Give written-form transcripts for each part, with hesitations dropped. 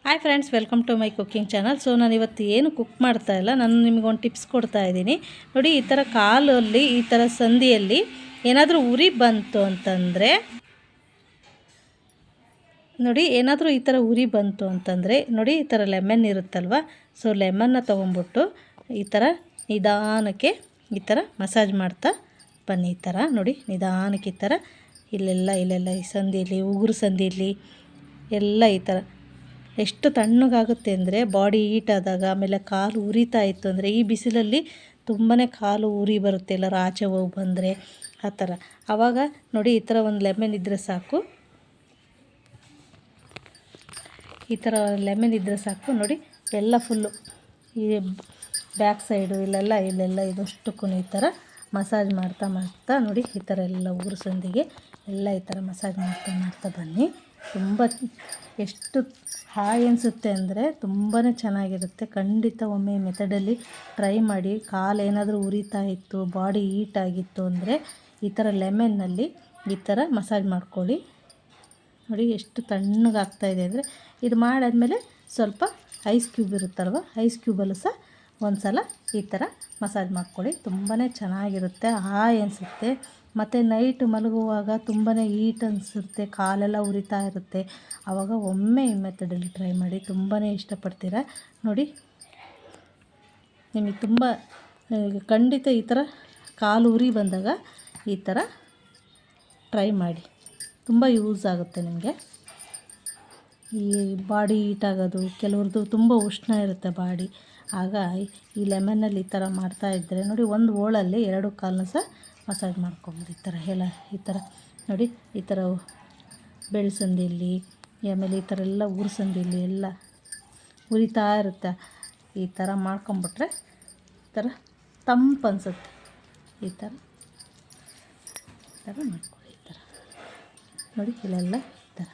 Hi friends, welcome to my cooking channel. So ನಾನು ಇವತ್ತು ಏನು ಕುಕ್ ಮಾಡ್ತಾ ಇಲ್ಲ, ನಾನು ನಿಮಗೊಂದು ಟಿಪ್ಸ್ ಕೊಡ್ತಾ ಇದ್ದೀನಿ ನೋಡಿ. ಈ ಥರ ಕಾಲಲ್ಲಿ, ಈ ಥರ ಸಂದಿಯಲ್ಲಿ ಏನಾದರೂ ಉರಿ ಬಂತು ಅಂತಂದರೆ ನೋಡಿ, ಏನಾದರೂ ಈ ಥರ ಉರಿ ಬಂತು ಅಂತಂದರೆ ನೋಡಿ, ಈ ಥರ ಲೆಮನ್ ಇರುತ್ತಲ್ವ, ಸೊ ಲೆಮನ್ನ ತೊಗೊಂಬಿಟ್ಟು ಈ ಥರ ನಿಧಾನಕ್ಕೆ ಈ ಥರ ಮಸಾಜ್ ಮಾಡ್ತಾ ಬನ್ನಿ. ಈ ಥರ ನೋಡಿ, ನಿಧಾನಕ್ಕೆ ಈ ಥರ ಇಲ್ಲೆಲ್ಲ ಈ ಸಂದಿಯಲ್ಲಿ, ಉಗುರು ಸಂದಿಯಲ್ಲಿ ಎಲ್ಲ ಈ ಥರ ಎಷ್ಟು ತಣ್ಣಗಾಗುತ್ತೆ ಅಂದರೆ ಬಾಡಿ ಹೀಟ್ ಆದಾಗ, ಆಮೇಲೆ ಕಾಲು ಉರಿತಾ ಇತ್ತು ಅಂದರೆ, ಈ ಬಿಸಿಲಲ್ಲಿ ತುಂಬಾ ಕಾಲು ಉರಿ ಬರುತ್ತೆ ಎಲ್ಲರೂ ಆಚೆ ಹೋಗಿ ಬಂದರೆ ಆ ಥರ. ಆವಾಗ ನೋಡಿ, ಈ ಥರ ಒಂದು ಲೆಮನ್ ಇದ್ದರೆ ಸಾಕು, ಈ ಥರ ಲೆಮನ್ ಇದ್ದರೆ ಸಾಕು ನೋಡಿ. ಎಲ್ಲ ಫುಲ್ಲು ಈ ಬ್ಯಾಕ್ ಸೈಡು ಇಲ್ಲೆಲ್ಲ ಇದಷ್ಟಕ್ಕೂ ಈ ಥರ ಮಸಾಜ್ ಮಾಡ್ತಾ ನೋಡಿ, ಈ ಥರ ಎಲ್ಲ ಉಗುರು ಸಂದಿಗೆ ಎಲ್ಲ ಈ ಥರ ಮಸಾಜ್ ಮಾಡ್ತಾ ಬನ್ನಿ. ತುಂಬ ಎಷ್ಟು ಹಾಯ್ ಅನಿಸುತ್ತೆ ಅಂದರೆ ತುಂಬಾ ಚೆನ್ನಾಗಿರುತ್ತೆ. ಖಂಡಿತ ಒಮ್ಮೆ ಈ ಮೆಥಡಲ್ಲಿ ಟ್ರೈ ಮಾಡಿ. ಕಾಲೇನಾದರೂ ಉರಿತಾ ಇತ್ತು, ಬಾಡಿ ಹೀಟ್ ಆಗಿತ್ತು ಅಂದರೆ ಈ ಥರ ಲೆಮನ್ನಲ್ಲಿ ಈ ಥರ ಮಸಾಜ್ ಮಾಡ್ಕೊಳ್ಳಿ. ನೋಡಿ ಎಷ್ಟು ತಣ್ಣಗಾಗ್ತಾಯಿದೆ ಅಂದರೆ. ಇದು ಮಾಡಾದಮೇಲೆ ಸ್ವಲ್ಪ ಐಸ್ ಕ್ಯೂಬ್ ಇರುತ್ತಲ್ವ, ಐಸ್ ಕ್ಯೂಬಲ್ಲೂ ಸಹ ಒಂದು ಸಲ ಈ ಥರ ಮಸಾಜ್ ಮಾಡ್ಕೊಳ್ಳಿ. ತುಂಬಾ ಚೆನ್ನಾಗಿರುತ್ತೆ, ಹಾಯ್ ಅನಿಸುತ್ತೆ. ಮತ್ತು ನೈಟ್ ಮಲಗುವಾಗ ತುಂಬಾ ಹೀಟ್ ಅನಿಸುತ್ತೆ, ಕಾಲೆಲ್ಲ ಉರಿತಾ ಇರುತ್ತೆ. ಆವಾಗ ಒಮ್ಮೆ ಈ ಮೆಥಡಲ್ಲಿ ಟ್ರೈ ಮಾಡಿ, ತುಂಬಾ ಇಷ್ಟಪಡ್ತೀರ ನೋಡಿ. ನಿಮಗೆ ತುಂಬ ಖಂಡಿತ ಈ ಥರ ಕಾಲು ಉರಿ ಬಂದಾಗ ಈ ಥರ ಟ್ರೈ ಮಾಡಿ, ತುಂಬ ಯೂಸ್ ಆಗುತ್ತೆ ನಿಮಗೆ. ಈ ಬಾಡಿ ಹೀಟ್ ಆಗೋದು, ಕೆಲವ್ರದ್ದು ತುಂಬ ಉಷ್ಣ ಇರುತ್ತೆ ಬಾಡಿ, ಆಗ ಈ ಲೆಮನ್ನಲ್ಲಿ ಈ ಥರ ಮಾಡ್ತಾಯಿದ್ರೆ ನೋಡಿ, ಒಂದು ಓಳಲ್ಲಿ 2 ಕಾಲನ್ನು ಸಹ ಮಸಾಜ್ ಮಾಡ್ಕೊಬೋದು. ಈ ಥರ ಎಲ್ಲ ಈ ಥರ ನೋಡಿ, ಈ ಥರ ಬೆಳ್ಸಂದಿಯಲ್ಲಿ, ಆಮೇಲೆ ಈ ಥರ ಎಲ್ಲ ಉಗುರು ಸಂದಿಯಲ್ಲಿ ಎಲ್ಲ ಉರಿತಾ ಇರುತ್ತೆ. ಈ ಥರ ಮಾಡ್ಕೊಂಬಿಟ್ರೆ ಈ ಥರ ತಂಪು ಅನಿಸುತ್ತೆ. ಈ ಥರ ಮಾಡ್ಕೊಳ್ಳಿ. ಈ ಥರ ನೋಡಿ, ಇಲ್ಲೆಲ್ಲ ಈ ಥರ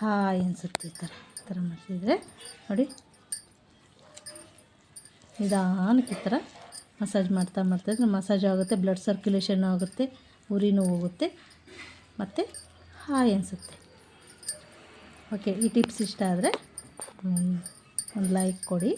ಹಾಯ್ ಅನಿಸುತ್ತೆ. ಈ ಥರ ಮಾಡಿಸಿದರೆ ನೋಡಿ, ನಿಧಾನಕ್ಕೆ ಈ ಥರ ಮಸಾಜ್ ಮಾಡ್ತಾ ಮಸಾಜ್ ಆಗುತ್ತೆ, ಬ್ಲಡ್ ಸರ್ಕ್ಯುಲೇಷನ್ ಆಗುತ್ತೆ, ಉರಿನೂ ಹೋಗುತ್ತೆ, ಮತ್ತು ಹಾಯ್ ಅನಿಸುತ್ತೆ. ಓಕೆ, ಈ ಟಿಪ್ಸ್ ಇಷ್ಟ ಆದರೆ ಒಂದು ಲೈಕ್ ಕೊಡಿ.